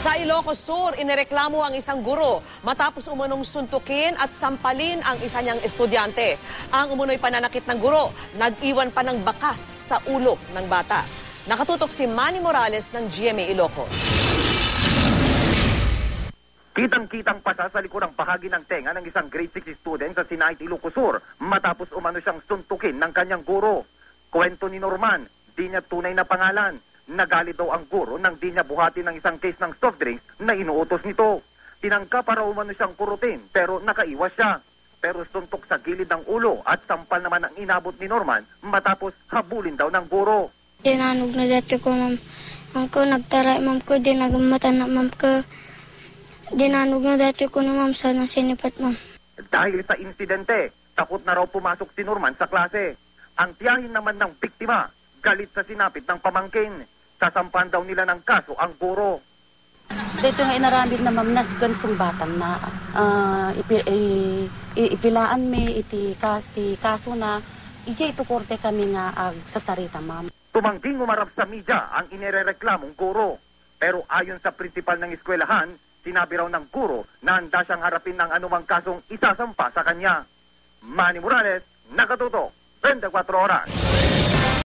Sa Ilocos Sur, inireklamo ang isang guro matapos umunong suntukin at sampalin ang isa niyang estudyante. Ang umunoy pananakit ng guro, nag-iwan pa ng bakas sa ulo ng bata. Nakatutok si Manny Morales ng GMA Ilocos. Kitang-kitang pasa sa likod ng bahagi ng tenga ng isang grade 6 student sa Sinait, Ilocos Sur matapos umano siyang suntukin ng kanyang guro. Kwento ni Norman, di niya tunay na pangalan. Nagalit daw ang guro nang di niya buhati ng isang case ng soft drinks na inuutos nito. Tinangka para umano siyang kurutin pero nakaiwas siya. Pero suntok sa gilid ng ulo at sampal naman ang inabot ni Norman matapos habulin daw ng guro. Dinanog na dati ko, ma'am. Ma'am ko, nagtaray, ma'am ko, dinagamatan na, ma'am ko. Dinanog na dati ko na, ma'am, sana sinipat, ma'am. Dahil sa insidente, takot na raw pumasok si Norman sa klase. Ang tiyahin naman ng biktima, galit sa sinapit ng pamangkin. Sasampan daw nila ng kaso ang guro. Dito nga inaramid na ma'am nas sumbatan na ipilaan me iti kaso na ije ito korte kami nga sa sarita ma'am. Tumangking umarap sa media ang inirereklamong guro. Pero ayon sa prinsipal ng eskwelahan, sinabi raw ng guro na handa siyang harapin ng anumang kasong isasampa sa kanya. Manny Morales, Nakatutok, 24 Oras.